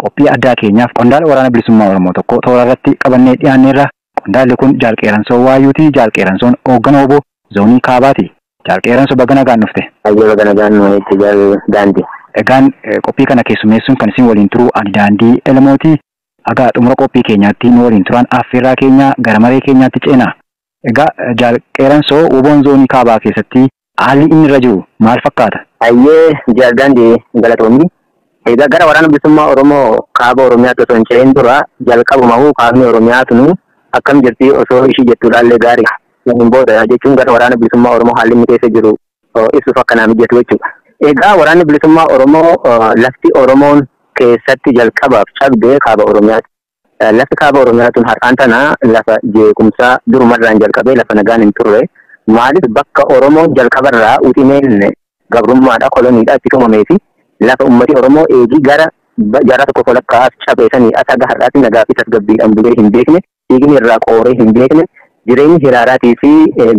qophii addaa keenyaaf qondaala waraana bilisummaa Oromoo tokko toora irratti qabannee dhiyaanneerra. Qondaalli kun Jaal Qeeransoo Waayyuuti. Jaal Qeeransoon hoogganaa obbo zoonii Kaabaati. Jaal Qeeransoo baga nagaan dhufte. Baga nagaan itti Jaal Daandii. Egaan qophii kana keessummeessuun kan isin waliin turu ani Daandii Elmooti. Egaa xumura qophii keenyaatti nu waliin turan affeerraa keenya gara maree keenyaatti ceena. Egaa Jaal Qeeransoo oboon zoonii Kaabaa keessatti haalli inni irra jiru maal fakkaata? Jaal Daandii galatoomii. Egaa gara waraana bilisummaa Oromoo Kaaba Oromiyaatti osoo hin ce'in dura jalqabumahu kaabni Oromiyaatu nu akkam jirti osoo ishii jettuudhaallee gaarii hin booda jechuun gara waraana bilisummaa Oromoo haalli inni keessa jiru ibsuuf akkanaa mijatu jechuudha. Egaa waraanni bilisummaa Oromoo lafti Oromoon keessatti jalqabaaf cabdee Kaaba Oromiyaati. Lafti Kaaba Oromiyaatuun har'aan tana lafa jeequmsaa durumarraan jalqabee lafa nagaan hin turre. Maaliif bakka Oromoon jalqabarraa uxineen gabrummaadha koloniidha itti tumamee fi lafa ummati Oromoo eegii gara jaarraa tokko kolakkaaf cabeessanii asaga har'aatti nagaa fi tasgabbiidhaan bulee hin beekne, dhiigni irraa qooree hin beekne, jireenyi hiraaraatii fi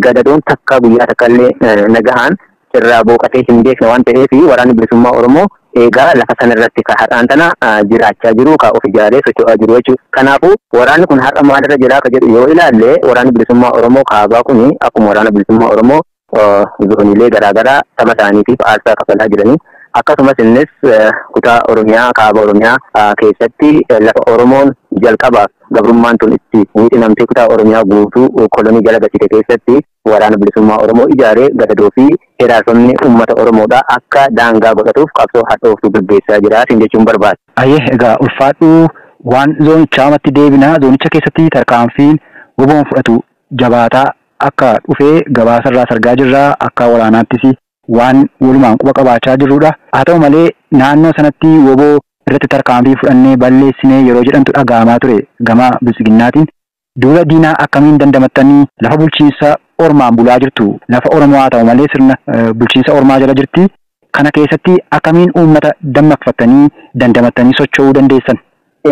gadadoon takka guyyaa takkallee nagahaan irraa booqatee hin beekne waan ta'eef waraanni bilisummaa Oromoo eegaa lafa sanarratti ka har'aan tana jiraachaa jiru ka of ijaaree socho'aa jiru jechuudha. Kanaafuu waraanni kun har'a maalirra jira ka jedhu yoo ilaalle waraanni bilisummaa Oromoo Kaabaa kun akkuma waraana bilisummaa Oromoo zooniilee garaagaraa saba isaaniitiif aarsaa kafalaa jiranii. Akkasumas innis kutaa Oromiyaa Kaaba Oromiyaa keessatti lafa Oromoon jalqabaaf gabrummaan tun itti wiixinamtee kutaa Oromiyaa guutuu kolonii jala gasite keessatti waraana bilisummaa Oromoo ijaaree gadadoo fi hiraarfamni uummata Oromoodhaa akka daangaa godhatuuf qabsoo hadhooftuu gaggeessaa jira jechuun barbaada. Egaa ulfaadhu waan zoonichaamatti deebinaa zoonicha keessatti tarkaanfiin woboon fudhatu jabaataa akka dhufee gabaasarraa sargaa jirraa akka waraanaattis waan walumaan quba qabaachaa jirrudha. Haa ta'u malee naannoo sanatti woboo irratti tarkaanfii fudhannee balleessinee yeroo jedhamtu dhaga'amaa ture gama bilisiginnaatiin. Duula diinaa akkamiin dandamattanii lafa bulchiinsa ormaan bulaa jirtu? Lafa Oromoo haa ta'u malee sirna bulchiinsa ormaa jala jirti. Kana keessatti akkamiin uummata dammaqfattanii dandamattanii socho'uu dandeessan?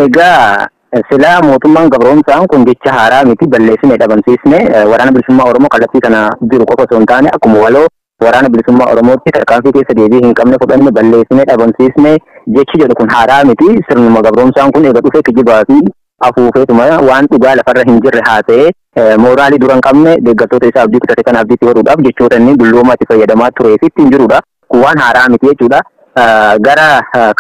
Egaa silaa mootummaan gabroomsaan kun jecha haaraa miti balleessinee dhabamsiisne waraana bilisummaa Oromoo kallattii kana jiru qofa osoo hin taane akkuma waloo waraana bilisummaa Oromootti tarkaanfii keessa deebii hin qabne fudhanne balleessinee dhabamsiisne jechi jedhu kun haaraa miti. Sirnuma gabroomsaan kun eega dhufee kijibaa fi afuufeetuma waan dhugaa lafarra hin jirre haa ta'e mooraalii dura hin qabne deeggartoota isaa abdii kutate kan abdiitti godhuudhaaf jechoota inni dulloomaatti fayyadamaa turee fi ittiin jirudha. Kun waan haaraa miti jechuudha. Gara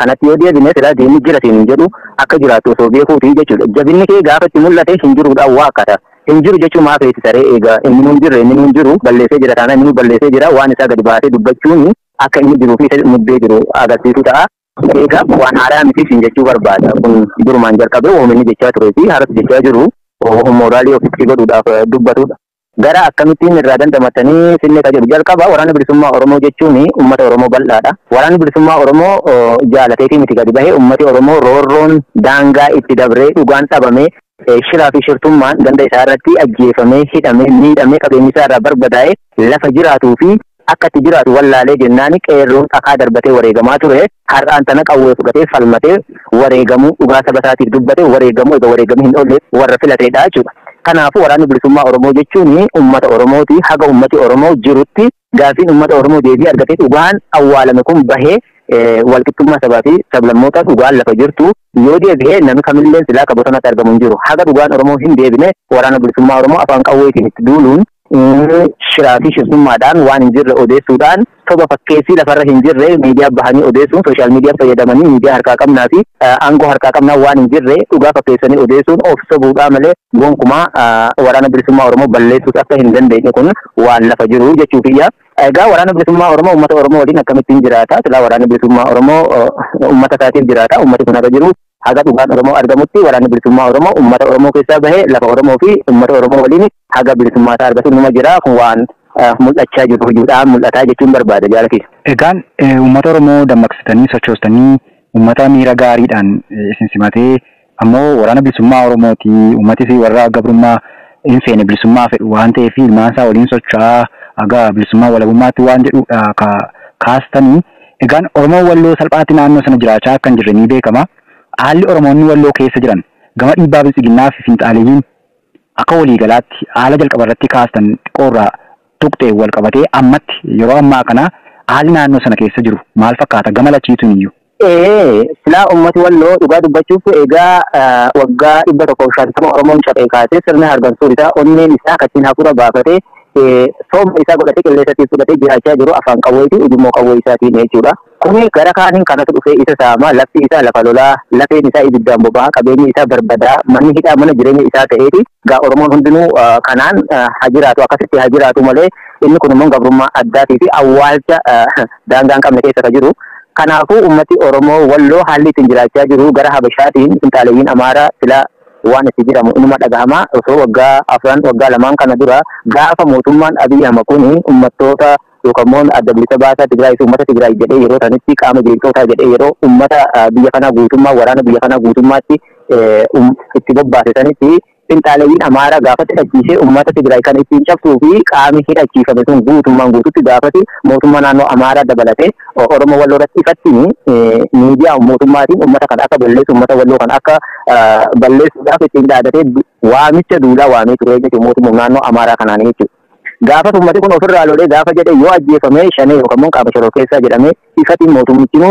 kanatti yoo deebine silaa deemni jiratiin hin jedhu akka jiraattu osoo beekuuti jechuudha. Jabinni kee gaafa itti mul'ate hin jiruudha waa akkata. Hin jiru jechuun maaf eeti saree egaa inni nun jirre inni nun jiru balleessee jira taana inni balleessee jira waan isaa gadi baasee dubbachuun akka inni jiruu fi muddee jiru agarsiisu ta'a. Egaa waan haaraa miti siin jechuu barbaada. Kun durumaan jalqabee oomisni jechaa turee fi haaratti jechaa jiru mooraalii ofitti godhuudhaaf dubbatudha. Gara akkamittiin irraa dandamattanii sinne ka jedhu jalqaba waraana bilisummaa Oromoo jechuun uummata Oromoo bal'aadha. Waraanni bilisummaa Oromoo jaalateetii miti gadi bahee uummati Oromoo roorroon daangaa itti dabree dhugaan dhabamee shiraa fi shirtummaan ganda isaa irratti ajjeefamee hidhamee miidhamee qabeenyi isaa irraa barbadaa'ee lafa jiraatuu fi akka itti jiraatu wallaalee jennaan qeerroon dhakaa darbatee wareegamaa ture. Har'aan tana qawwee fudhatee falmatee wareegamuu dhugaa saba isaatiif dubbatee wareegamuu egaa wareegamee hin oolle warra filateedha jechuudha. Kanaafuu waraanni bilisummaa Oromoo jechuun uummata Oromooti. Haga uummati Oromoo jirutti gaafiin uummata Oromoo deebii argatee dhugaan awwaalame kun bahee walqixxummaa sabaa fi sablammoota dhugaan lafa jirtu yoo deebi'ee namni kamillee silaa qabatanii argamu hin jiru. Haga dhugaan Oromoo hin deebine waraana bilisummaa Oromoo afaan qawweetiin itti duuluun shiraa fi shirtummaadhaan waan hin jirre odeessuudhaan soba fakkeessii lafarra hin jirre miidiyaa bahanii odeessuun sooshaal miidiyaa fayyadamanii miidiyaa harkaa qabnaa fi aangoo harkaa qabnaa waan hin jirre dhugaa fakkeessanii odeessuun of sobuudhaa malee gonkumaa waraana bilisummaa Oromoo balleessuus akka hin dandeenye kun waan lafa jiru jechuufiyya. Egaa waraana bilisummaa Oromoo uummata Oromoo waliin akkamittiin jiraata? Silaa waraana bilisummaa Oromoo uummata isaatiif jiraata. Uummati kun akka jiru haga dhugaan Oromoo argamutti waraanni bilisummaa Oromoo uummata Oromoo keessaa bahee lafa Oromoo fi uummata Oromoo waliin haga bilisummaa isaa argatu numa jira. Kun waan mul'achaa jiru hojiidhaan mul'ataa jechuun barbaada jaalatiif. Egaan uummata Oromoo dammaqsitanii sochoostanii uummata miira gaariidhaan isin simatee ammoo waraana bilisummaa Oromooti uummati fi warra gabrummaa hin feene bilisummaa fedhu waan ta'eef ilmaan isaa waliin socho'aa aga bilisummaa walabummaatti waan jedhudha kaastanii. Egaan Oromoo Walloo salphaatti naannoo sana jiraachaa akka hin jirre ni beekama. Haalli Oromoonni Walloo keessa jiran gama dhiibbaa bilisiginnaa fi fiinxaaleeyyiin akka waliigalaatti haala jalqaba irratti kaastan xiqqoorraa tuqxee wal qabatee ammatti yeroo ammaa kana haalli naannoo sana keessa jiru maal fakkaata gama lachiituun iyyuu? Sila ummati walloo dhugaa dubbachuuf egaa waggaa 150 Oromoon cabee kaasee sirna hargansuu isaa onneen isaa kachiin hafuura baafatee sooma isaa godhatee qilleensatti fudhatee jiraachaa jiru afaan qawweetii ujummoo qawwee isaatiin jechuudha. Kuni gara kaaniin kanatu dhufee isa saama lafti isaa lafa lolaa lafeen isaa ibiddaan boba'aa qabeenyi isaa barbadaa manni hidhaa mana jireenya isaa ta'eeti gaa Oromoon hundinuu kanaan hajiraatu akkasitti hajiraatu malee inni kun immoo gabrummaa addaatii fi awwaalcha daangaan qabne keessa ka jiru. Kanaafuu ummati Oromoo walloo haalli ittiin jiraachaa jiru gara Habashaatiin finxaaleeyyiin Amaaraa sila waan itti jiramu inuma dhagahamaa osoo waggaa 4 waggaa 2 kana dura gaafa mootummaan Abiy Ahmed kun ummattoota yookaan adda bilisa baasaa Tigraay ummata Tigraay jedhee yeroo sanitti qaama jeeqotaa jedhee yeroo ummata biyya kanaa guutummaa waraana biyya kanaa guutummaatti itti bobbaase sanitti finxaaleeyyiin Amaaraa gaafatti hidhachiisee ummata Tigraay kan ittiin cabsuu fi qaamni hidhachiifame sun guutummaan guututti gaafatti mootummaa naannoo Amaaraa dabalatee Oromoo walloo irratti ifatti miidiyaa mootummaatiin ummata kan akka balleessu ummata walloo kan akka balleessuudhaaf ittiin dhaadatee waamicha duulaa waamee ture jechuudha mootummaa naannoo Amaaraa kanaan jechuudha. Gaafa ummati kun ofirraa lolee gaafa jedhe yoo ajjeefame shanee yookaan qaama shoroo keessaa jedhamee ifatti mootummichinu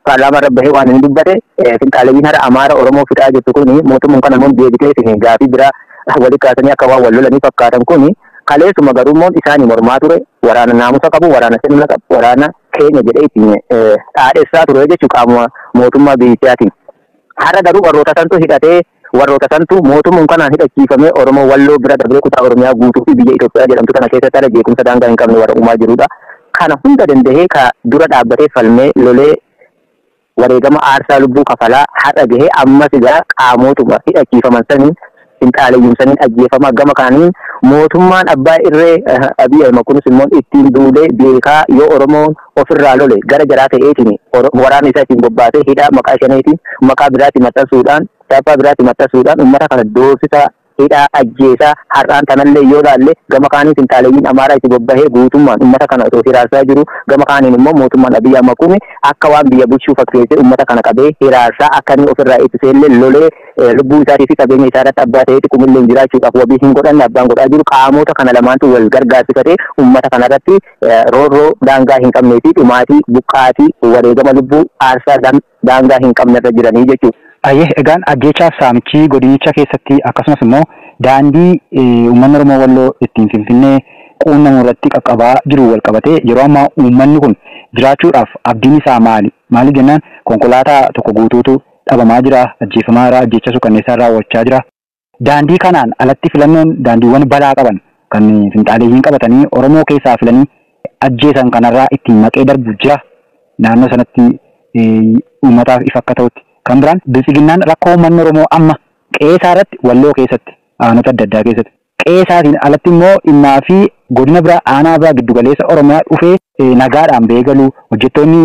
Parlama Rabbahi waan inni dubbate finxaaleeyyiin hara Amaara Oromoo fixaa jirtu kuni mootummaan kana immoo deebitee gaafii bira wali kaasanii akka waan wal lolanii fakkaatan kuni kaleessuma garummoon isaanii mormaa ture waraana naamusa qabu waraana sirna qabu waraana keenya jedhee ittiin dhaadheessaa ture jechuudha qaama mootummaa biyyaatiin. Hara garuu warroota santu hidhatee warroota santu mootummaan kanaan hidhachiifamee Oromoo walloo bira darbee kutaa Oromiyaa guutuu fi biyya Itoophiyaa jedhamtu kana keessatti ala jeequmsa daangaa hin qabne warra uumaa jirudha. Kana hunda dandahee ka dura dhaabbatee falmee lolee wareegama aarsaa lubbuu kafalaa haadha gahee ammas egaa qaamotuma hidhachiifaman saniin finxaaleeyyuun saniin ajjeefama gama kaaniin mootummaan abbaa irree Abiy Ahmed kunis immoo ittiin duulee beekaa yoo Oromoon ofirraa lole gara jaraa ta'eetiin waraana isaa ittiin bobbaatee hidhaa maqaa shaneetiin maqaa biraatti maxxansuudhaan chaappaa biraatti maxxansuudhaan uummata kana doorsisa hidhaa ajjeesaa har'aan tanallee yoo laalle gama kaaniin finxaaleeyyiin Amaaraa itti bobbahee guutummaan uummata kana osoo hiraarsaa jiru gama kaaniin immoo mootummaan Abiy Ahmed kun akka waan biyya bulchuu fakkeessee uummata kana qabee hiraarsaa akka inni ofirraa ittiseellee lolee lubbuu isaatii fi qabeenya isaa irratti abbaa ta'eeti kumillee jiraachuudhaaf wabii hin godhanne abbaan godhaa jiru qaamota kana lamaantu wal gargaarsifatee uummata kana irratti roorroo daangaa hin qabnee fi dhumaatii buqqaatii wareegama lubbuu aarsaa daangaa hin qabne irra jiranii jechuudha. Egaan ajjeechaaf saamichi godinicha keessatti akkasumas immoo daandii uummanni Oromoo walloo ittiin Finfinnee quunnamu irratti qaqqabaa jiru wal qabatee yeroo ammaa uummanni kun jiraachuudhaaf abdiin isaa maali? Maali jennaan konkolaataa tokko guutuutu dhabamaa jira, ajjeefamaa jira, ajjeecha suukanneessaa raawwachaa jira. Daandii kanaan alatti filannoon daandiiwwan balaa qaban kan finxaaleeyyiin qabatanii Oromoo keessaa filanii ajjeesan kanarraa ittiin maqee darbu jira. Naannoo sanatti uummataaf ifa akka ta'utti. Kan biraan bilisiginnaan rakkoo uummanni Oromoo amma qeesaa irratti walloo keessatti aanota adda addaa keessatti qeesaatiin alatti immoo dhimmaa fi godina biraa aanaa biraa giddugaleessa Oromiyaa dhufee nagaadhaan beegaluu hojjettoonni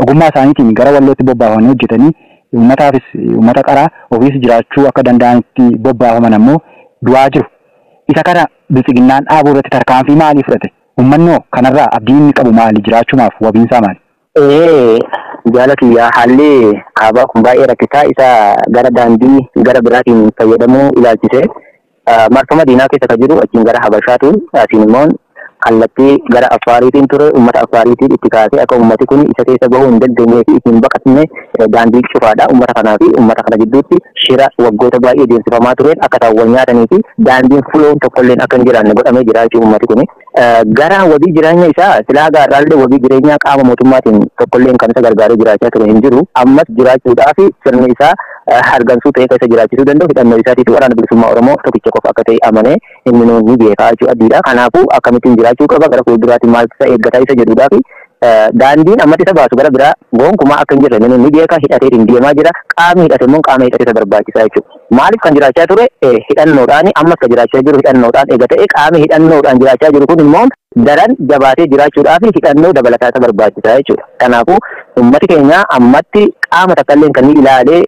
ogummaa isaaniitiin gara wallootti bobbaafamanii hojjetanii uummataafis uummata qaraa ofiis jiraachuu akka danda'anitti bobbaafaman ammoo du'aa jiru. Isa kana bilisiginnaan dhaabuu irratti tarkaanfii maalii fudhate? Uummanni kanarraa abdiin inni qabu maali? Jiraachumaaf wabiinsaa maali? Jaalatiyaa haalli kaabaa kun baay'ee rakkisaa isa gara daandii gara biraatiin fayyadamuu ilaalchise marfama diinaa keessa kan jiru achiin gara Habashaatu asiin immoo kallattii gara Affaariitiin ture uummata Affaariitiin itti kaasee akka uummati kun isa keessa bahuu hin dandeenyee fi ittiin baqatne daandii cufaadha uummata kanaa fi uummata kana gidduutti shira waggoota baay'ee deemsifamaa tureen akka taawwan nyaatanii fi daandiin fuloon tokkolleen akka hin jiraanne godhamee jiraachuu uummati kun gara wabii jireenya isaa silaa gaarraallee wabii jireenyaa qaama mootummaatiin tokkolleen kan isa gargaaree jiraachaa ture hin jiru ammas jiraachuudhaaf sirni isaa hargansuu ta'ee keessa jiraachisuu danda'u hidhannoo isaatiif waraana bilisummaa Oromoo tokkicha qofa akka ta'e amanee inni nuyi beekaa jechuu addiidha. Kanaafuu akkamittiin jiraachuu qaba gara fuulduraatti maal isa eeggataa isa jedhuudhaaf daandiin ammatti isa baasu gara biraa gonkumaa akka hin jirre ni beekaa hidhateetiin deemaa jira qaamni hidhate immoo qaama hidhate isa barbaachisaa jechuudha. Maaliif kan jiraachaa ture hidhannoodhaan ammas kan jiraachaa jiru hidhannoodhaan eega ta'e qaamni hidhannoodhaan jiraachaa jiru kun immoo daran jabaatee jiraachuudhaaf hidhannoo dabalataa isa barbaachisaa jechuudha. Kanaafuu ummati keenya ammatti qaama takkaalleen kan ilaalee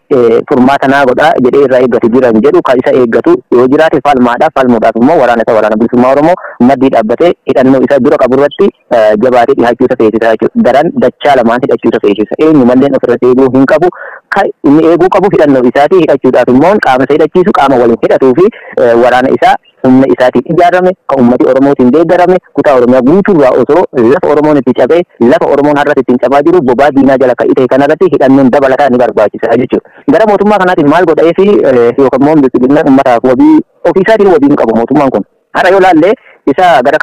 furmaata naa godhaa jedhee irraa eeggatu jiran jedhu kan isa eeggatu yoo jiraate falmaadhaaf falmuudhaaf immoo waraana bilisummaa Oromoo maddii dhaabbatee hidhannoo isa dura qabu irratti jabaatee dhiyaachuu isa feesisaa jechuudha. Daran dachaa lamaan hidhachuu isa feesisa. Eenyu malleen ofirratti eeguu hin qabu. Inni eeguu qabu hidhannoo isaatii hidhachuudhaaf immoo qaama isa hidhachiisu qaama waliin hidhatuu fi waraana isaa humna isaatiin ijaarame kan ummati Oromootiin deeggarame kutaa Oromiyaa guutuurraa osoo lafa Oromoon itti cabee lafa Oromoon har'as ittiin cabaa jiru bobaa diinaa jala kan ta'e kanarratti hidhannoon dabalataa ni barbaachisa jechuudha. Gara mootummaa kanaatiin maal godhee fi yookaan immoo bilisummaa uummataaf wabii ofiisaatiin wabii hin qabu mootummaan kun. Har'a yoo laallee isa gara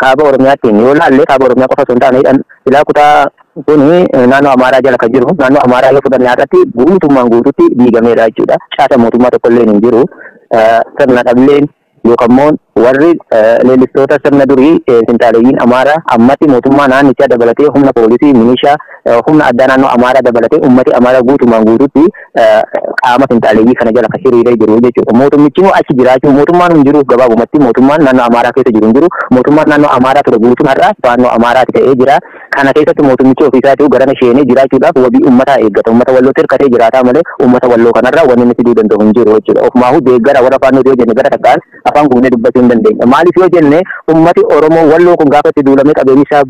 kaaba Oromiyaattiin yoo laallee kaaba Oromiyaa qofa osoo hin taane silaa kutaa kuni naannoo Amaaraa jala kan jiru naannoo Amaaraa yoo fudhanne har'atti guutummaan guututti diigameedha jechuudha. Caasa mootummaa tokko illee hin jiru. Sirna dhableen yookaan immoo warri leellistoota sirna durii finxaaleeyyiin Amaaraa ammatti mootummaa naannichaa dabalatee humna poolisii milishaa humna addaa naannoo Amaaraa dabalatee ummati Amaaraa guutumaan guututti qaama finxaaleeyyii kana jala kan hiriiree jiru jechuudha. Mootummichi immoo achi jiraachuu mootummaan hin jiru gabaabumatti mootummaan naannoo Amaaraa keessa jiru hin jiru mootummaan naannoo Amaaraa ture guutuun har'a naannoo Amaaraatti ta'ee jira. Kana keessatti mootummichi ofiisaatii garana sheenee jiraachuudhaaf wabii uummataa eeggata. Uummata walloo hirkatee jiraataa malee uummata walloo kanarraa wanni inni fiduu danda'u hin jiru jechuudha. Ofumaafuu deeggara warra afaan yoo jenne gara takkaan afaan guunee dubbachuu hin dandeenya. Maaliif yoo jenne uummati Oromoo walloo kun gaafa itti duulamee qabeenyi isaa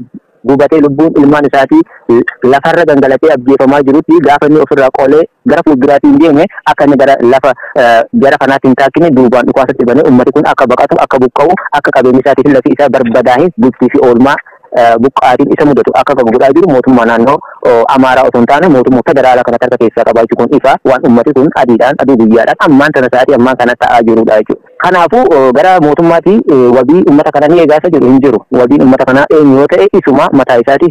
gubatee lubbuun ilmaan isaatii lafarra gangalatee ajjeefamaa jirutti gaafa inni ofirraa qolee gara fuulduraatiin deeme akka inni gara lafa gara kanaatti hin taakkine duubaan dhukaasatti banee uummati kun akka baqatu akka buqqa'u akka qabeenyi isaatii lafi isaa barbadaa'ee bultii fi oolmaa buqqaatiin isa mudatu akka godhaa jiru mootummaa naannoo Amaaraa osoo hin taane mootummaa federaalaa kana harka keessaa qabaachuu kun ifa waan ummati kun aduu guyyaadhaan ammaan tana sa'aatii ammaan kana ta'aa jirudha jechuudha. Kanaafuu gara mootummaatti wabii ummata kana ni eegaasa jiru hin jiru. Wabiin ummata kanaa eenyu yoo ta'e isuma mataa isaatii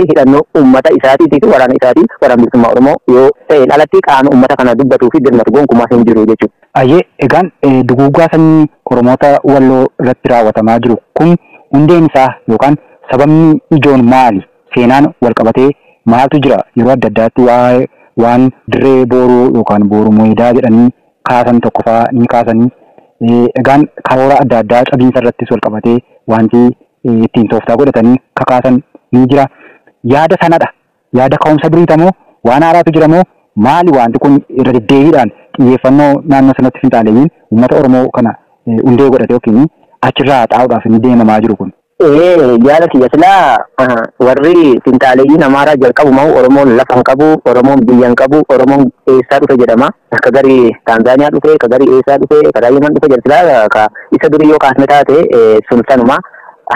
hidhannoo ummata isaatii fi waraana isaatii waraana bilisummaa Oromoo yoo ta'e alatti qaama ummata kana dubbatuu fi dirmatu gonkumaa hin jiru jechuudha. Ayyee egaan duguuggaa sanyii Oromoota walloo irratti raawwatamaa jiru kun hundeen isaa yookaan sababni ijoon maali? Seenaan walqabatee maaltu jira? Yeroo adda addaatti waan dirree booruu yookaan booruu mooyidaa jedhanii kaasan tokko fa'aa ni kaasanii egaan karoora adda addaa cabiinsa irrattis walqabatee wanti ittiin tooftaa godhatanii kakaasan ni jira. Yaada sanadha. Yaada ka'umsa duriita moo waan haaraatu jira moo maali wanti kun irra deddeebiidhaan xiyyeeffannoo naannoo sanatti finxaaleeyyiin uummata Oromoo kana hundee godhate yookiin achirraa xaa'uudhaaf ni deemamaa jiru kun? Jaala kiyya silaa warri finxaaleeyyiin Amaaraa jalqabu moo Oromoon lafa hin qabu, Oromoon biyya hin qabu, Oromoon eessaa dhufe jedhama. Akka garii Taanzaaniyaa dhufe, ka garii eessaa dhufe, ka Yemen dhufe jedha silaa ka isa durii yoo kaasne taate sun sanuma.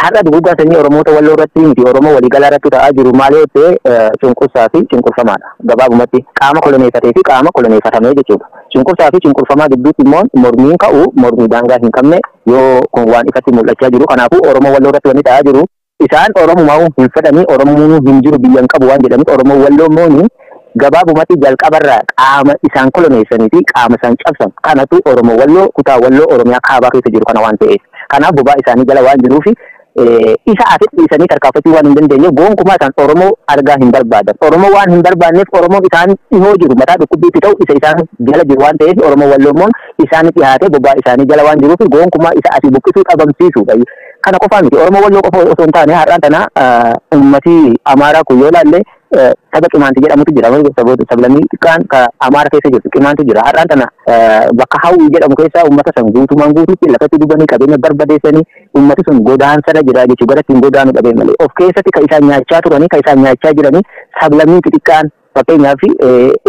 Har'a duguuggaa sanyii Oromoota walloo irratti miti Oromoo waliigalaa irratti ta'aa jiru maal yoo ta'e cunqursaa fi cunqurfamaadha. Gabaabumatti qaama koloneeffatee fi qaama koloneeffatamee jechuudha. Cunqursaa fi cunqurfamaa gidduutti immoo mormiin ka'u mormii daangaa hin qabne yoo kun waan ifatti mul'achaa jiru. Kanaafuu Oromoo walloo irratti wanni ta'aa jiru isaan Oromumaa hin fedhanii Oromoon hin jiru biyya hin qabu waan jedhaniif Oromoo walloo mooni gabaabumatti jalqabarraa qaama isaan koloneessanii fi qaama isaan cabsan kanatu Oromoo walloo kutaa walloo Oromiyaa kaabaa keessa jiru kana waan ta'eef. Kanaaf bobaa isaanii jala waan jiruufi isa asitti dhiisanii tarkaanfachuu waan hin dandeenye gonkumaa isaan Oromoo argaa hin barbaadan. Oromoo waan hin barbaanneef Oromoon isaan dhihoo jiru mataa dhukkubbiitti ta'u isa isaan jala jiru waan ta'eef Oromoo walloomoon isaan dhiyaatee bobaa isaanii jala waan jiruuf gonkumaa isa asii buqqisuu dhabamsiisuudha. Kana qofaa miti Oromoo walloo qofa osoo hin taane har'aan tana ummati Amaaraa kun yoo laalle saba qimaanti jedhamutu jira. Sablammii xiqqaan ka Amaara keessa jirtu qimaantu jira. Har'aan tana bakka hawwii jedhamu keessa ummata san guutumaan guutuutti lafatti dubanii qabeenya barbadeessanii ummati sun godaansarra jira jechuudha. Gara ittiin godaanu dhabee malee of keessatti ka isaan nyaachaa turanii ka isaan nyaachaa jiranii sablammii xixiqqaan fakkeenyaaf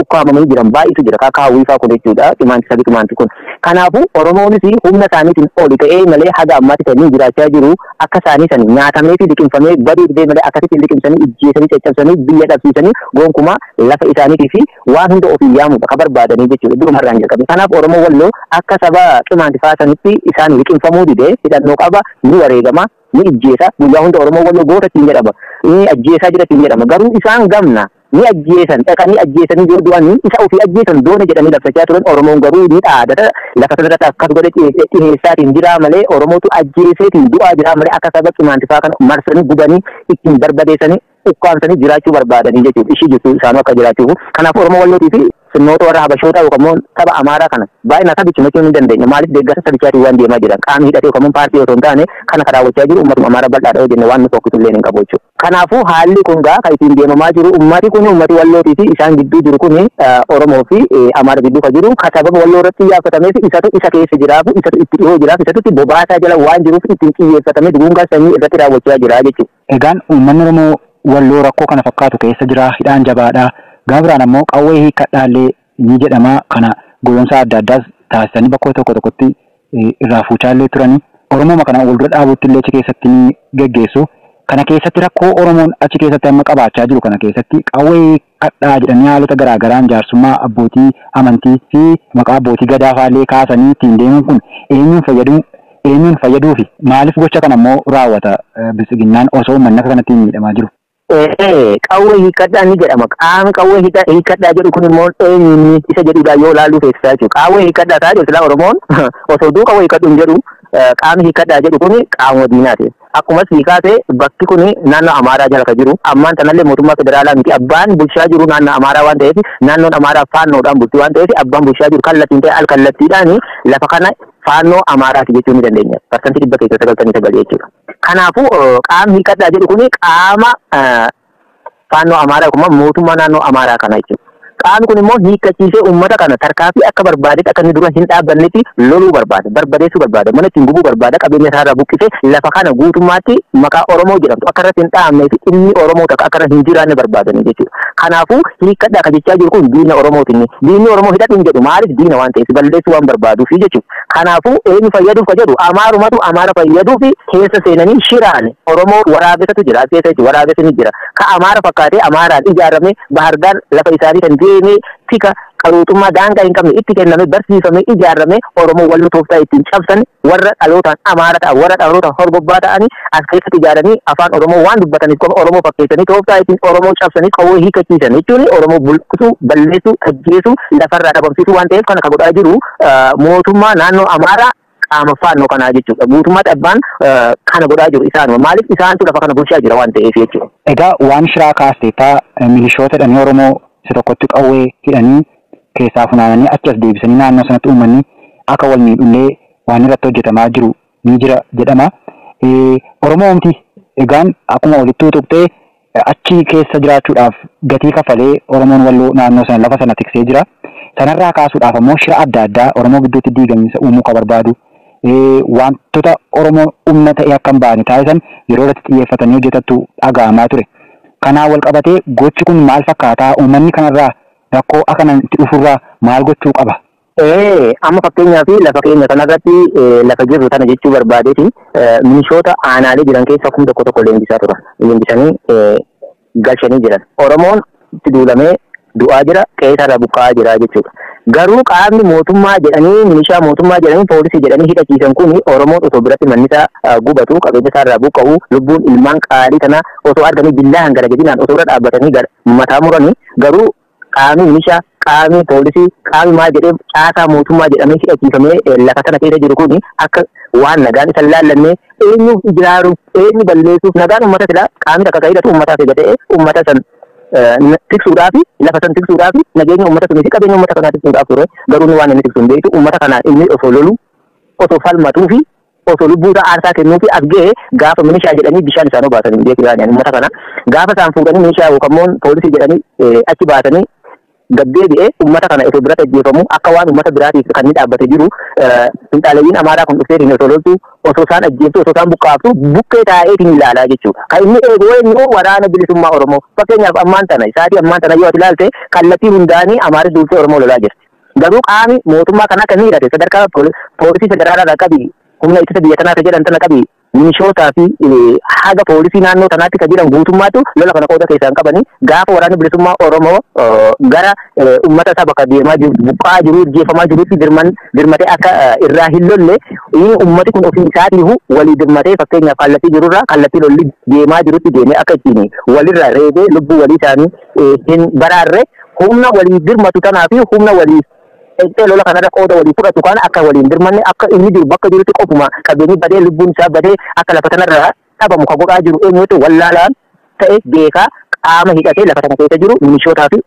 ukkaamamanii jiran baay'eetu jira. Akka hawwii fa'aa kun jechuudha. Sabi qimaanti kun. Kanaafuu Oromoonis humna isaaniitiin oli ta'ee malee haga ammaatti sanii jiraachaa jiru akka isaanii sanii nyaatamee fi liqimfamee baduu didee malee akkasitti liqimsanii ijjeesanii caccabsanii biyya dhabsiisanii gonkumaa lafa isaaniitii fi waan hunda ofii yaamudha ka barbaadanii jechuudha. Duruma har'aan jalqabe. Kanaaf Oromoo walloo akka saba qimaanti faasanitti isaan liqimfamuu didee hidhannoo qaba ni wareegama ni ijjeesa guyyaa hunda Oromoo walloo goota ittiin jedhama ni ajjeesaa jira ittiin jedhama garuu isaan gamna. Ni ajjeesan dhaqanii ajjeesanii yoo du'an isa ofii ajjeesan doona jedhanii labsachaa turan Oromoon garuu ni dhaadata lafa sanarratti akkas godhe dhiheessaatiin jira malee Oromootu ajjeeseetiin du'aa jira malee akka saba qimaantifaa kana marsanii gubanii ittiin barbadeessanii ukkaamsanii jiraachuu barbaadanii jechuudha. Ishii jirtu isaanuu akka jiraachuuf. Kanaaf Oromoo wallootii fi sirnoota warra Habashootaa yookaan immoo saba Amaaraa kana baay'inaan sabichi machuu hin dandeenya. Maaliif deeggarsa sabichaatiin waan deemaa jiran qaamni hidhatee yookaan immoo paartii osoo hin taane kana karaawwachaa jiru uummatuma Amaaraa bal'aadha yoo jenne waan nuti tokkitu illee hin qabu jechuudha. Kanaafuu haalli kun gaa kan ittiin deemamaa jiru ummati kun ummati wallootii fi isaan gidduu jiru kun Oromoo fi Amaara gidduu kan jiru kan sababa walloo irratti yaafatameef isatu isa keessa jiraafu isatu itti dhihoo jiraaf isatu itti bobaasaa jala waan jiruuf ittiin xiyyeeffatamee duguungaa sanyii irratti raawwachaa jira jechuudha. Egaan uummanni Oromoo walloo rakkoo kana fakkaatu keessa jira hidhaan jabaadha. Gaabiraan ammoo qawwee hiikkadhaallee ni jedhama kana goyoonsa adda addaas taasisanii bakka tokko tokkotti irraa fuuchaallee turanii Oromoo kana wal dura dhaabuutti illee achi keessatti ni geggeessu. Kana keessatti rakkoo Oromoon achi keessatti amma qabaachaa jiru kana keessatti qawwee kadhaa jedhanii haalota garaagaraan jaarsummaa abbootii amantii fi maqaa abbootii gadaa faallee kaasanii ittiin deemuun kun eenyuun fayyaduu fi maaliif gocha kana immoo raawwata Bilisiginnaan osoo uummanni akka kanatti miidhamaa jiru? Qawwee hiikadhaa ni jedhama. Qaamni qawwee hiikadhaa jedhu kun immoo eenyuun isa jedhudha yoo laallu keessaa jechuudha. Qawwee hiikadhaa ta'a jedhu silaa Oromoon osoo duu qawwee hiikadhu hin jedhu qaamni hiikadhaa jedhu kun qaama diinaati. Akkuma hiikaate bakki kun naannoo Amaaraa jala kan jiru. Ammaan tanallee mootummaa federaalaa miti. Abbaan bulchaa jiru naannoo Amaaraa waan ta'eef naannoon Amaaraa faannoodhaan bulti waan ta'eef abbaan bulchaa jiru kallattiin ta'e al-kallattiidhaan lafa kana faannoo Amaaraati jechuu ni dandeenya. Parsantii 99 jechuudha. Kanaafuu qaamni hiikadhaa jedhu kun qaama faannoo Amaaraa kuma mootummaa naannoo Amaaraa kana jechuudha. Qaamni kun immoo hiikkachiisee uummata kana tarkaanfii akka barbaadetti akka inni dura hin dhaabbannetti loluu barbaada, barbadeessuu barbaada, mana ittiin gubuu barbaada, qabeenya isaarraa buqqisee lafa kana guutummaatti maqaa Oromoo jedhamtu akka irratti hin dhaabnee fi inni Oromoo takka akka irra hin jiraanne barbaadanii jechuudha. Kanaafuu hiikkadhaa kan jechaa jiru kun diina Oromootiin diinni Oromoo hidhadhu hin jedhu maaliif diina waan ta'eef balleessuu waan barbaaduuf jechuudha. Kanaafuu eenyu fayyaduuf ka jedhu Amaarumatu Amaara fayyaduuf keessa seenanii shiraan Oromoo waraabessatu jira keessa jechuudha. Waraabessi ni jira. Ka Amaara fakkaatee Amaaraan ijaaramee bahargaan lafa isaanii kan deemee tika qaruutummaa daangaa hin qabne itti kenname barsiifame ijaarame Oromoo wal tooftaa ittiin cabsan warra dhalootaan Amaara ta'an warra dhalootaan horgobbaa ta'anii as keessatti ijaaranii afaan Oromoo waan dubbataniif qofa Oromoo fakkeessanii tooftaa ittiin Oromoo cabsanii qawwee hiikachiisan jechuun Oromoo bulqisuu balleessuu ajjeesuu lafarraa dhabamsiisuu waan ta'eef kana ka godhaa jiru mootummaa naannoo Amaaraa qaama faannoo kanaa jechuudha. Guutummaatti abbaan kana godhaa jiru isaanuma. Maaliif isaantu lafa kana bulchaa jira waan ta'eef jechuudha. Egaa waan shiraa kaasteetaa milishoota jedhanii Oromoo isa tokkotti qawwee hidhanii keessaa funaananii achi as deebisanii naannoo sanatti uummanni akka wal miidhullee waan irratti hojjetamaa jiru ni jira jedhama. Oromoomti egaan akkuma walitti tuqxee achi keessa jiraachuudhaaf gatii kafalee Oromoon walloo naannoo sana lafa sana tiksee jira. Sanarraa kaasuudhaaf ammoo shira adda addaa Oromoo gidduutti diigamiinsa uumuu ka barbaadu. Wantoota Oromoo humna ta'e akka hin baane taasisan yeroo irratti xiyyeeffatanii hojjetattu dhaga'amaa ture. Kanaan wal qabatee gochi kun maal fakkaataa uummanni kanarraa rakkoo akkanaan itti dhufurraa maal gochuu qaba? Amma fakkeenyaaf lafa keenya kanarratti lafa jirru tana jechuu barbaadeeti milishoota aanaalee jiran keessaa kun tokko leenjisaa turan. Leenjisanii galchanii jiran. Oromoon itti duulamee du'aa jira qe'eerraa buqqa'aa jira jechuudha. Garuu qaamni mootummaa jedhanii milishaa mootummaa jedhanii poolisii jedhanii hidhachiisan kun Oromoon osoo biratti mannisaa gubatu qabeenya isaarraa buqqa'u lubbuun ilmaan qaalii kana osoo arganii billaa hangara jedhinaan osoo irra dhaabbatanii mataa muranii garuu qaamni milishaa qaamni poolisii qaamni maal jedhee caasaa mootummaa jedhamee hidhachiifamee lafa sana keessa jiru kun akka waan nagaan isa laallannee eenyuuf ijaaruuf eenyu balleessuuf nagaan uummata silaa qaamni takka hidhatu uummataaf eegatee uummata san tiksuudhaaf lafa san tiksuudhaaf nageenya uummata sunii qabeenya uummata kanaa tiksuudhaaf ture garuu waan inni tiksuun beektu uummata kanaa inni osoo lolu osoo falmatuu fi osoo lubbuusaa aarsaa kennuu fi as ga'ee gaafa milishaa jedhanii bishaan isaan obaasanii beekiraan uummata kana gaafa isaan fuudhanii milishaa yookaan poolisii jedhanii achi baasanii gaddeebi'ee uummata kana osoo biratti ajjeefamu akka waan uummata biraatiif kan inni dhaabbatee jiru finxaaleeyyiin Amaaraa kun dhufeetiin osoo loltu osoo isaan ajjeeftu osoo isaan buqqaaftu buqqee taa'eetiin ilaalaa jechuudha. Kan inni eegu eenyu waraana bilisummaa Oromoo fakkeenyaaf ammaan tana isaatii ammaan tana yoo ati ilaalte kallattii hundaanii Amaarri duultee Oromoo lolaa jirti. Garuu qaami mootummaa kanaa kan hidhate sadarkaa poolisii federaalaa qabi humna ittisa biyya tanaa jedhan tana qabi milishootaa fi haga poolisii naannoo tanaatti kan jiran guutummaatu lola kana qooda keessaan qabanii gaafa waraanni bilisummaa Oromoo gara uummata isaa bakka deemaa jiru buqqaa jiru jeefamaa jirutti dirmatee akka irraa hin lolle uummati kun ofii isaatiifu walii dirmatee fakkeenyaaf kallattii jirurraa kallattii lolli deemaa jirutti deemee akka ittiin walirraa reebee lubbuu walii isaanii hin baraarre humna walii dirmatu tanaa fi humna walii lola kanarra qooda walii fudhatu kana akka waliin dirmanne akka inni jiru bakka jirutti qofuma qabeenyi badee lubbuun isaa badee akka lafa kanarra dhabamu ka godhaa jiru eenyuutu wallaalaan ta'e beekaa qaama hidhatee lafa kana keessa jiru milishootaa fi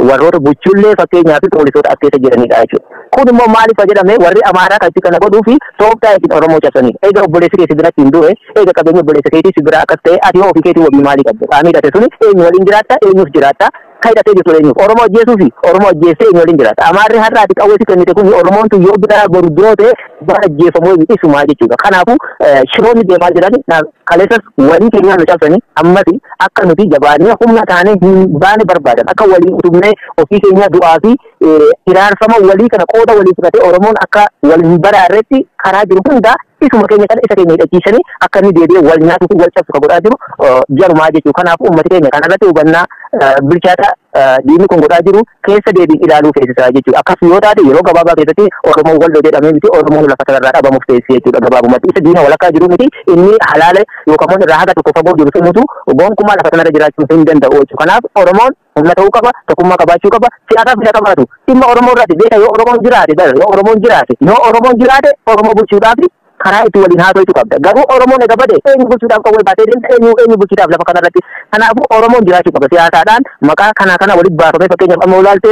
warroota buchullee fakkeenyaa fi poolisoota as keessa jiranidha jechuudha. Kun immoo maaliif jedhame warri Amaaraa kan kana godhuu fi tooftaa ittiin Oromoo cabsanidha. Eega obboleessi keessa biratti hin du'e eega qabeenya obboleessa keetii si biraa akkas ta'e ati ofii keetii wabii maalii qabda? Qaamni hidhate suni eenyu waliin jiraatta eenyuuf jiraatta hidhatee jirtu eenyu Oromoo ajjeesuu fi Oromoo ajjeesee eenyu waliin jiraata. Amaarri har'aati qawweesi kennite kun Oromoon tu yoo biraa boru biroote bara ajjeefamuu isumaa jechuudha. Kanaafuu shiroonni deemaa jiran kaleessas walii keenya nu cabsanii ammas akka nuti jabaannee humna taanee hin baane barbaadan akka walii utubnee ofii keenya du'aa fi iraarfama walii kana qooda walii fudhatee Oromoon akka wal hin baraarretti karaa jiru hunda isuma keenya kana isa keenya hidhachiisanii akka inni deebi'ee wal nyaatuu fi wal cabsu ka godhaa jiru jarumaa jechuudha. Kanaafuu uummati keenya kanarratti hubannaa bilchaata diinni kun godhaa jiru keessa deebiin ilaaluu feesisaa jechuudha. Akkas yoo taate yeroo gabaabaa keessatti Oromoon wal jedhamee miti Oromoon lafa kanarraa dhabamuuf teessee jechuudha gabaabumatti. Isa diina walakkaa jiru miti inni halaala yookaan irraa haga tokko fagoo jiru sumutu gonkumaa lafa kanarra jiraachuu hin danda'u jechuudha. Kanaaf Oromoon humna ta'uu qaba, tokkummaa qabaachuu qaba, siyaasaaf isa qabaatu. Dhimma Oromoo irratti beeka yoo Oromoon jiraate Oromoo bulchuudhaaf karaa itti waliin haasa'uu qabda. Garuu Oromoon egaa bade eenyu bulchuudhaaf qawwee baatee deemta eenyu bulchuudhaaf lafa kanarratti. Kanaafuu Oromoon jiraachuu qaba siyaasaadhaan maqaa kana walitti baafamee fakkeenyaaf amma ilaalte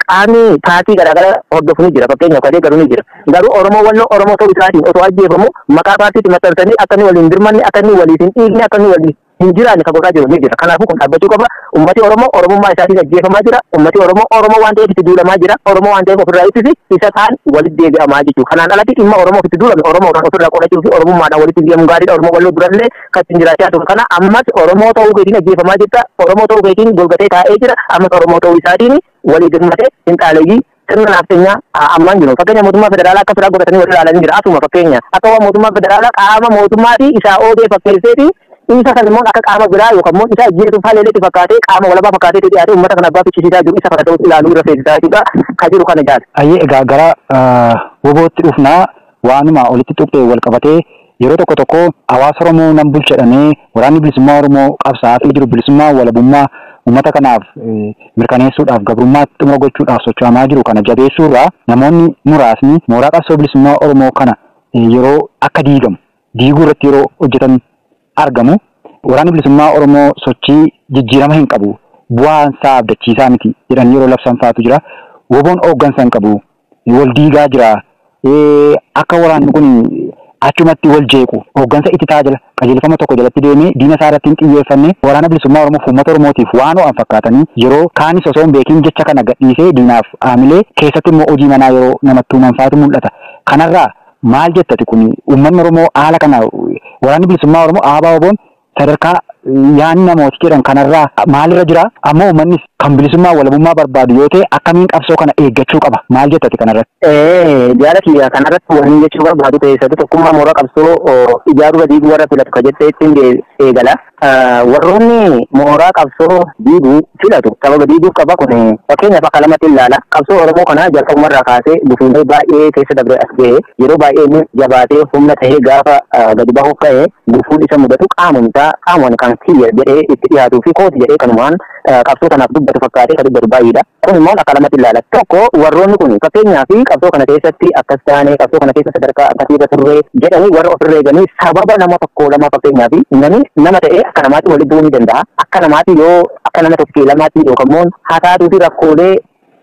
qaamni paartii garaagaraa hordofu ni jira fakkeenyaaf kadee garuu ni jira. Garuu Oromoo walloo Oromoo ta'uu isaatiin osoo ajjeefamu maqaa paartiitti maxxansanii akka inni waliin dirmanne akka inni waliif hin dhiigne akka inni waliin hin jiraanne ka godhaa jiru ni jira. Kanaafuu kun dhaabbachuu qaba. Ummati Oromoo Oromummaa isaatiin ajjeefamaa jira. Ummati Oromoo waan ta'eef itti duulamaa jira. Oromoo waan ta'eef ofirraa ittisi isa kaan walitti deebi'amaa jechuudha. Kanaan alatti dhimma Oromoo itti duulame Oromoodhaan ofirraa qolachuu fi Oromummaadhaan walitti deemuun gaariidha. Oromoo walloo durallee kan ittiin jiraachaa ture. Kana ammas Oromoo ta'uu keetiin ajjeefamaa jirta. Oromoo ta'uu keetiin golgatee taa'ee jira. Ammas Oromoo ta'uu isaatiin walii dirmatee hin xaaleeyyii sirna naafteenyaa ammaan jiru. Fakkeenya mootummaa federaalaa akka firaa godhatanii wal ilaalanii jira. Asuma fakkeenya akka waan mootummaa federaalaa qaama mootummaatii isaa oodee fakkeesseeti isa kan immoo akka qaama biraa yookaan immoo isa ajjeesuuf haleeletti fakkaatee qaama walabaa fakkaatee dhiyaatee uummata kana abbaa fichisiisaa jiru isa kana ta'uu ilaaluu irra feesisaa jechuudha. Kan jiru kana jaal. Ayyee egaa gara wobootti dhufnaa waanuma olitti tuqxee wal qabatee yeroo tokko hawaasa Oromoo nan bulchadhamee waraanni bilisummaa Oromoo qabsaa'aa jiru bilisummaa walabummaa uummata kanaaf mirkaneessuudhaaf gabrummaatti xumura gochuudhaaf socho'amaa jiru kana jabeessuurraa namoonni muraasni mooraa qabsoo bilisummaa Oromoo kana yeroo akka diiguu irratti yeroo hojjetan argamu. Waraanni bilisummaa Oromoo sochii jijjiirama hin qabu bu'aan isaa abdachiisaa miti jedhan yeroo labsan faatu jira. Woboon hooggansa hin qabu wal diigaa jira. Akka waraanni kun achumatti wal jeequ hooggansa itti taajila qajeelfama tokko jalatti deemee diina isaa irratti hin xiyyeeffanne waraana bilisummaa Oromoo uummata Oromootiif waan ho'an fakkaatanii yeroo kaanis osoo hin beekin jecha kana gadhiisee diinaaf aamilee keessatti immoo hojii manaa yeroo namatti uuman faatu mul'ata. Kanarraa maal jettati kun uummanni Oromoo haala kana waraanni bilisummaa Oromoo aabaa woboon sadarkaa yaanni namooti jedhan kanarraa maalirra jira ammoo uummanni kan bilisummaa walabummaa barbaadu yoo ta'e akkamiin qabsoo kana eeggachuu qaba maal jettati kanarratti? Jaalati kanarratti waan jechuu barbaadu keessatti tokkummaa mooraa qabsoo ijaaruu diiguu warra filatu ka jettee ittiin eegala. Warroonni mooraa qabsoo diiguu filatu sababa diiguuf qaba kun fakkeenyaaf akka lamatti ilaala. Qabsoo Oromoo kana jalqabumarraa kaasee gufuulee baay'ee keessa dabre as ga'e yeroo baay'ee jabaatee humna ta'ee gaafa gadi bahuuf ka'e gufuun isa mudatu qaamonni kan kiyya jedhee itti dhiyaatuu fi kooti jedhee kanumaan qabsoo kanaaf dubbatu fakkaatee kan dubbatu baay'eedha. Kun immoo akka lamatti ilaala. Tokko warroonni kun fakkeenyaaf qabsoo kana keessatti akkas taanee qabsoo kana keessa sadarkaa akkasiirra turree jedhanii warra ofirra eeganii sababa nama tokko lama fakkeenyaaf namni nama ta'ee akka namaatti walitti bu'uu ni danda'a. Akka namaatti yoo akka nama tokkee lamaatti yookaan immoo haataatuu fi rakkoolee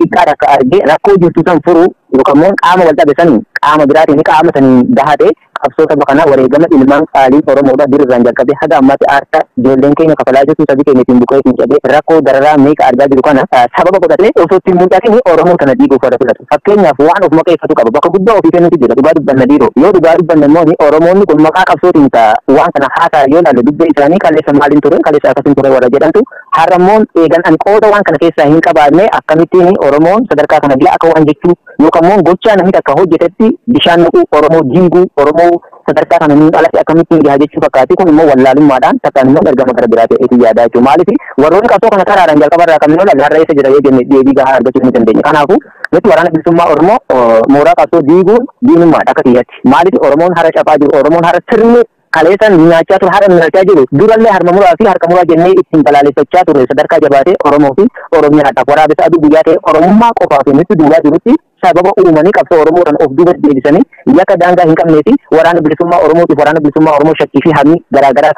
xiqqaadha akka argee rakkoo jirtu san furu yookaan immoo qaama wal dhabe san qaama biraatiin qaama saniin dahate qabsoo saba kana wareegama ilmaan qaalii Oromoodha dirraan jalqabee haga ammaatti aarsa ijoolleen keenya kafalaa jirtu sabi keenya ittiin buqee ittiin cabee rakkoo dararaa meeqa argaa jiru kana sababa godhatee osoo ittiin mul'atin Oromoo kana diiguuf warra filatu. Fakkeenyaaf waan of maqeeffatu qaba bakka guddaa ofii kennutu jira dhugaa dubbanna diiroo yoo dhugaa dubbanne immoo Oromoonni kun maqaa qabsootiin waan kana haasaa yoo ilaalle dubbii isaanii kaleessa maaliin ture kaleessa akkasiin ture warra jedhantu har'ammoon eegan ani qooda waan kana keessaa hin qabaanne akkamittiin Oromoon sadarkaa kana gila akka waan jechuu yookaan immoo gochaa namni takka hojjetetti bishaan naquu Oromoo diiguu Oromoo sadarkaa kana niin alatti akkamittiin gahaa jechuu fakkaati kun immoo wallaalummaadhaan takkaan immoo ergama gara biraa ta'eetu yaadaa jechuudha. Maaliif warroonni qabsoo kana karaadhaan jalqabarraa kan nola gaarra eessa jira yoo jenne deebii gahaa argachuu ni dandeenya. Kanaafuu nuti waraana bilisummaa Oromoo mooraa qabsoo diiguun diinummaadha akka kiyyatti. Maaliif Oromoon hara cabaa jiru Oromoon hara sirni kaleessan nyaachaa ture hara nyaachaa jiru durallee harma muraa fi harka muraa jennee ittiin balaaleffachaa ture sadarkaa jabaatee Oromoo fi Oromiyaadhaaf waraabessa aduu guyyaa ta'e Oromummaa qofaaf nutti duulaa jirutti sababa uumanii qabsoo Oromoodhaan of duuba deebisanii yakka daangaa hin qabnee fi waraana bilisummaa Oromootiif waraana bilisummaa Oromoo shakkii fi hammi garaagaraa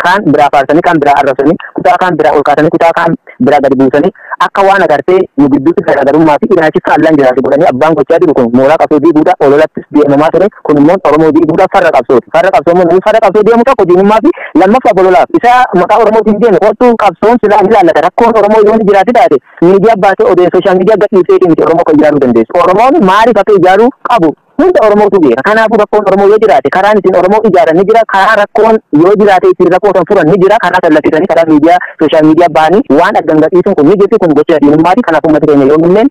kaan biraa faarsanii kaan biraa arrabsanii kutaa kaan biraa ol kaasanii kutaa kaan bira gadi buusanii akka waan agartee nu gidduutti garaagarummaa fi ilaalchi saallaan jiraatu godhanii abbaan gochaa jiru kun mooraa qabsoo diiguudha ololattis deemamaa ture kun immoo Oromoo diiguudha farra qabsooti. Farra qabsoo immoo farra qabsoo deemu tokko diinummaa fi lammaffaa bololaaf isa maqaa Oromootiin deemu kottuu qabsoon silaa ni laallata rakkoon Oromoo yoo jiraate taate miidiyaa baatee odeen sooshaal miidiyaa gadhiisee miti Oromoo kan ijaaruu dandeessu. Oromoon maaliif akka ijaaruu qabu hunda Oromootu beeka. Kanaafuu rakkoon Oromoo yoo jiraate karaan ittiin Oromoo ijaaran ni jira. Karaa rakkoon yoo jiraate ittiin rakkoo kan furan ni jira. Karaa kallattiisanii karaa miidiyaa sooshaal miidiyaa baanii waan adda gadhiisuun kun ni jirti kun gocha diinummaati. Kanaaf uummata keenya yoo minneen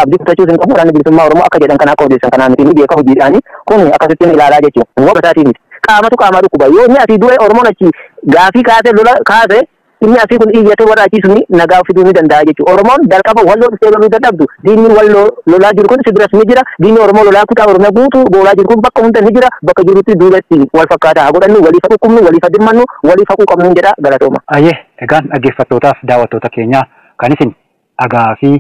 abdii kutachuus hin qabu. Waraanni bilisummaa Oromoo akka jedhan kana akka odeessan kanaa miti ni beeka hojiidhaanii kun akkasittiin ilaalaa jechuudha. Immoo bataatii miti. Qaamatu qaamaa dhukkuba. Yoo inni asii du'e Oromoon achi gaafii kaasee lola kaasee inni asii kun iyyatee warra achiisu nagaa fiduu ni danda'a jechuudha. Oromoon jalqaba walloo dhufee loluu dadhabdu diinni walloo lolaa jiru kun si biras ni jira. Diinni Oromoo lolaa kutaa Oromoo guutuu goolaa jiru kun bakka hunda ni jira. Bakka jirutti duubatti wal fakkaataa haa godhannu waliif haa dhukkubnu waliif haa dhimmannu waliif haa quuqamnu jedha galatooma. Ayyee egaan dhaggeeffattootaaf daawwattoota keenya kan isin dhagaa fi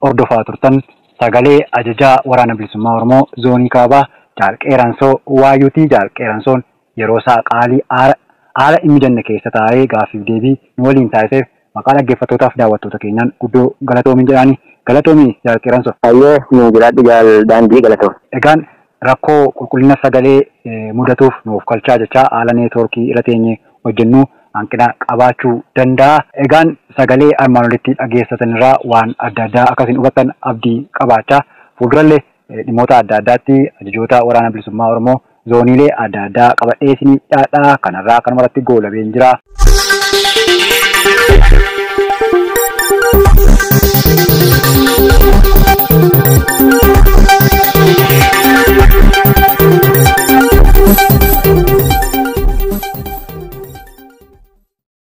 hordofaa turtan sagalee ajajaa waraana bilisummaa Oromoo zoonii kaabaa Jaal Qeeransoo Waayuutii. Jaal Qeeransoon yeroo isaa qaalii haala inni jenne keessa taa'ee gaaffiif deebii nu waliin taasiseef maqaa dhaggeeffattootaaf daawwattoota keenyaan guddoo galatoomi jedhaani. Galatoomi Jaal Qeeransoo. Ayyee nu jiraadhu Jaal Daandii galatoom. Egaan rakkoo qulqullina sagalee mudatuuf nuuf kalchaa jechaa haala neetwoorkii irra teenyee hojjennu hanqina qabaachuu danda'a. Egaan sagalee armaan olitti dhageessatan irraa waan adda addaa akkasiin hubattan abdii qabaachaa fuuldurallee dhimmoota adda addaatti ajajoota waraana bilisummaa Oromoo zooniilee adda addaa qabadhee isinii dhiyaadhaa kanarraa kanumarratti goolabeen jira.